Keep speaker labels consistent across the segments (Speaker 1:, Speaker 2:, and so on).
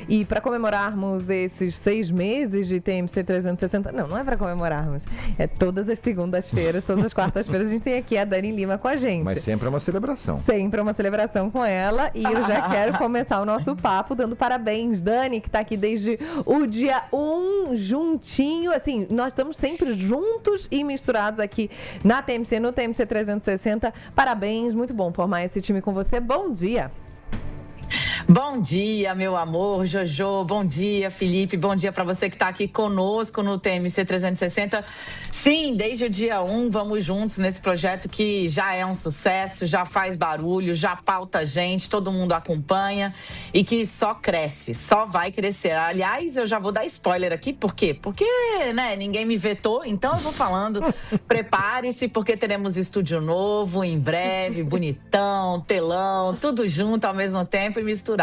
Speaker 1: E para comemorarmos esses 6 meses de TMC 360, não é para comemorarmos, é todas as segundas-feiras, todas as quartas-feiras a gente tem aqui a Dani Lima com a gente.
Speaker 2: Mas sempre é uma celebração.
Speaker 1: Sempre é uma celebração com ela e eu já quero começar o nosso papo dando parabéns. Dani, que tá aqui desde o dia 1, juntinho, assim, nós estamos sempre juntos e misturados aqui na TMC, no TMC 360. Parabéns, muito bom formar esse time com você. Bom dia.
Speaker 3: Bom dia, meu amor, Jojo. Bom dia, Felipe. Bom dia para você que está aqui conosco no TMC 360. Sim, desde o dia 1, vamos juntos nesse projeto que já é um sucesso, já faz barulho, já pauta a gente, todo mundo acompanha e que só cresce, só vai crescer. Aliás, eu já vou dar spoiler aqui, por quê? Porque, né, ninguém me vetou, então eu vou falando. Prepare-se, porque teremos estúdio novo em breve, bonitão, telão, tudo junto ao mesmo tempo e misturado.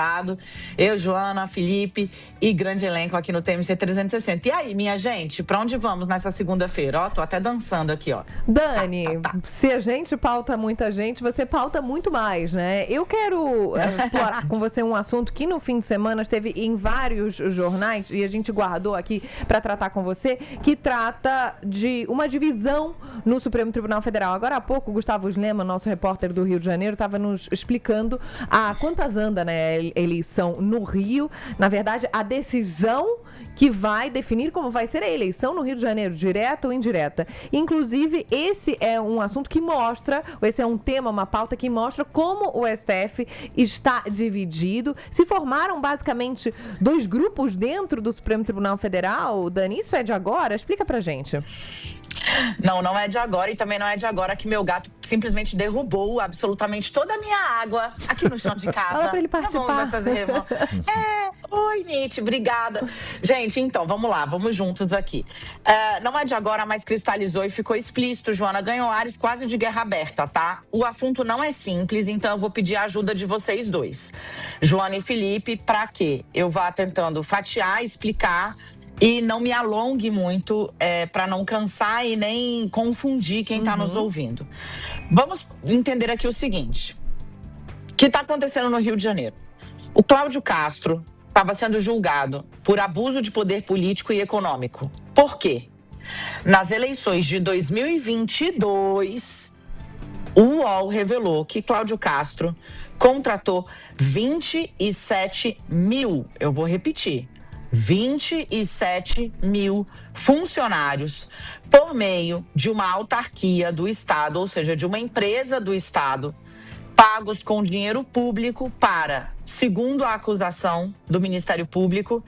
Speaker 3: Eu, Joana, Felipe e grande elenco aqui no TMC 360. E aí, minha gente, pra onde vamos nessa segunda-feira? Ó, tô até dançando aqui, ó.
Speaker 1: Dani, se a gente pauta muita gente, você pauta muito mais, né? Eu quero explorar com você um assunto que no fim de semana esteve em vários jornais e a gente guardou aqui pra tratar com você, que trata de uma divisão no Supremo Tribunal Federal. Agora há pouco, o Gustavo Slema, nosso repórter do Rio de Janeiro, estava nos explicando a quantas anda, né, a eleição no Rio. Na verdade, a decisão que vai definir como vai ser a eleição no Rio de Janeiro, direta ou indireta. Inclusive, esse é um assunto que mostra, esse é um tema, uma pauta que mostra como o STF está dividido. Se formaram basicamente 2 grupos dentro do Supremo Tribunal Federal. Dani, isso é de agora? Explica pra gente.
Speaker 3: Não é de agora e também não é de agora que meu gato simplesmente derrubou absolutamente toda a minha água aqui no chão de casa.
Speaker 1: Fala pra ele participar.
Speaker 3: Oi, Nite, obrigada. Gente, então, vamos lá, vamos juntos aqui. Não é de agora, mas cristalizou e ficou explícito, Joana. Ganhou ares quase de guerra aberta, tá? O assunto não é simples, então eu vou pedir a ajuda de vocês dois. Joana e Felipe, pra quê? Eu vá tentando fatiar, explicar e não me alongue muito para não cansar e nem confundir quem está nos ouvindo. Vamos entender aqui o seguinte. O que está acontecendo no Rio de Janeiro? O Cláudio Castro estava sendo julgado por abuso de poder político e econômico. Por quê? Nas eleições de 2022, o UOL revelou que Cláudio Castro contratou 27 mil, eu vou repetir, 27 mil funcionários por meio de uma autarquia do Estado, ou seja, de uma empresa do Estado, pagos com dinheiro público para, segundo a acusação do Ministério Público,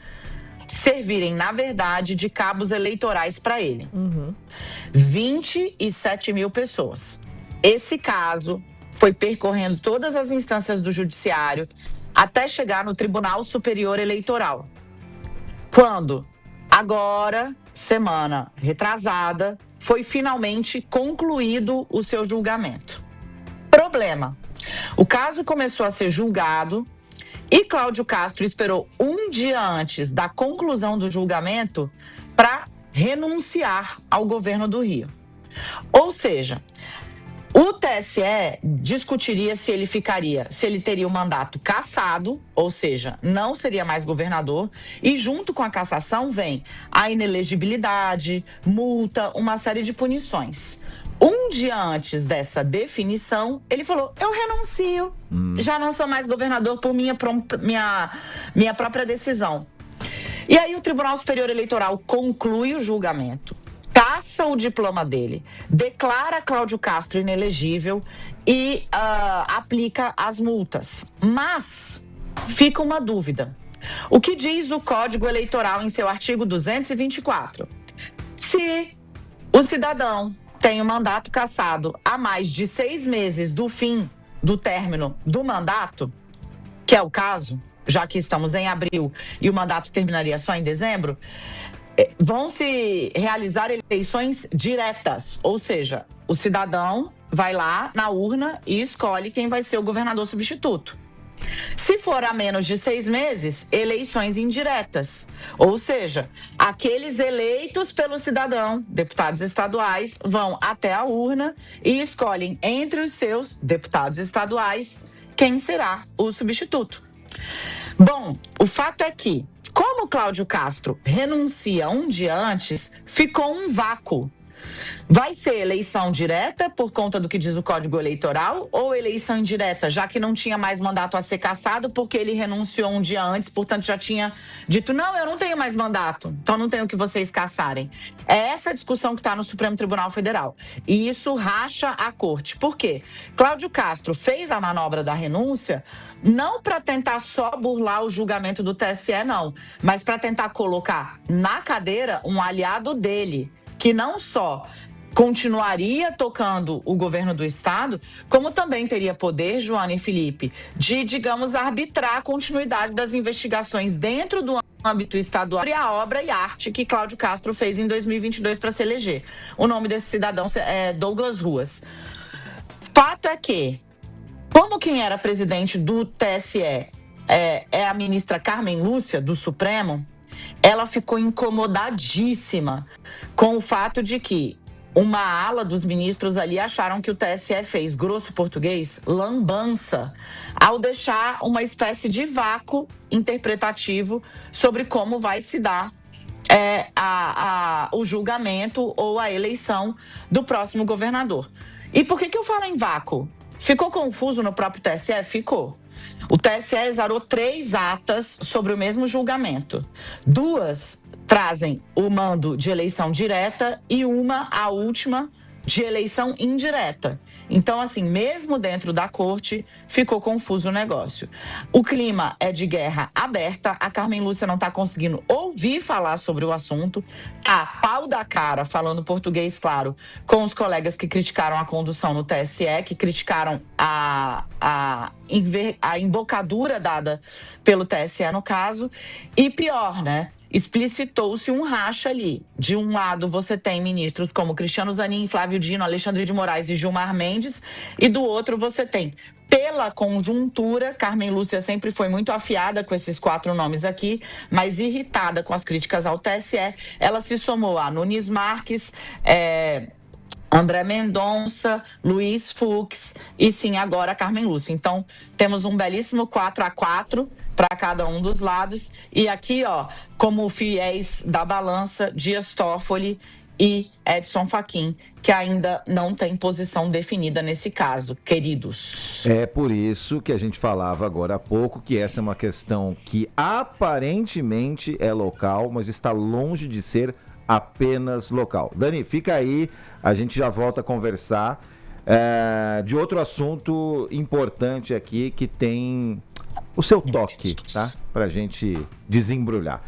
Speaker 3: servirem, na verdade, de cabos eleitorais para ele. 27 mil pessoas. Esse caso foi percorrendo todas as instâncias do Judiciário até chegar no Tribunal Superior Eleitoral. Quando, agora, semana retrasada, foi finalmente concluído o seu julgamento. Problema: o caso começou a ser julgado e Cláudio Castro esperou um dia antes da conclusão do julgamento para renunciar ao governo do Rio. Ou seja, o TSE discutiria se ele teria o mandato cassado, ou seja, não seria mais governador, e junto com a cassação vem a inelegibilidade, multa, uma série de punições. Um dia antes dessa definição, ele falou: eu renuncio, já não sou mais governador por minha própria decisão. E aí o Tribunal Superior Eleitoral conclui o julgamento, passa o diploma dele, declara Cláudio Castro inelegível e aplica as multas. Mas fica uma dúvida. O que diz o Código Eleitoral em seu artigo 224? Se o cidadão tem o mandato cassado há mais de 6 meses do fim do término do mandato, que é o caso, já que estamos em abril e o mandato terminaria só em dezembro, vão se realizar eleições diretas, ou seja, o cidadão vai lá na urna e escolhe quem vai ser o governador substituto. Se for a menos de 6 meses, eleições indiretas, ou seja, aqueles eleitos pelo cidadão, deputados estaduais, vão até a urna e escolhem entre os seus deputados estaduais quem será o substituto. Bom, o fato é que, como Cláudio Castro renuncia um dia antes, ficou um vácuo. Vai ser eleição direta por conta do que diz o Código Eleitoral ou eleição indireta, já que não tinha mais mandato a ser cassado porque ele renunciou um dia antes, portanto já tinha dito, não, eu não tenho mais mandato, então não tenho que vocês cassarem. É essa a discussão que está no Supremo Tribunal Federal. E isso racha a corte. Por quê? Cláudio Castro fez a manobra da renúncia não para tentar só burlar o julgamento do TSE, não, mas para tentar colocar na cadeira um aliado dele, que não só continuaria tocando o governo do Estado, como também teria poder, Joana e Felipe, de, digamos, arbitrar a continuidade das investigações dentro do âmbito estadual e a obra e arte que Cláudio Castro fez em 2022 para se eleger. O nome desse cidadão é Douglas Ruas. Fato é que, como quem era presidente do TSE é a ministra Carmen Lúcia, do Supremo, ela ficou incomodadíssima com o fato de que uma ala dos ministros ali acharam que o TSE fez, grosso português, lambança, ao deixar uma espécie de vácuo interpretativo sobre como vai se dar o julgamento ou a eleição do próximo governador. E por que eu falo em vácuo? Ficou confuso no próprio TSE? Ficou. O TSE exarou 3 atas sobre o mesmo julgamento. 2 trazem o mando de eleição direta e a última, de eleição indireta. Então, assim, mesmo dentro da corte, ficou confuso o negócio. O clima é de guerra aberta, a Carmen Lúcia não está conseguindo ouvir falar sobre o assunto, tá pau da cara, falando português claro, com os colegas que criticaram a condução no TSE, que criticaram a embocadura dada pelo TSE no caso, e pior, né? Explicitou-se um racha ali. De um lado, você tem ministros como Cristiano Zanin, Flávio Dino, Alexandre de Moraes e Gilmar Mendes, e do outro você tem, pela conjuntura, Carmen Lúcia sempre foi muito afiada com esses 4 nomes aqui, mas irritada com as críticas ao TSE, ela se somou a Nunes Marques, André Mendonça, Luiz Fux e sim, agora a Carmen Lúcia. Então, temos um belíssimo 4-4 para cada um dos lados. E aqui, ó, como fiéis da balança, Dias Toffoli e Edson Fachin, que ainda não tem posição definida nesse caso, queridos.
Speaker 2: É por isso que a gente falava agora há pouco que essa é uma questão que aparentemente é local, mas está longe de ser apenas local. Dani, fica aí, a gente já volta a conversar de outro assunto importante aqui que tem o seu toque, tá? Pra gente desembrulhar.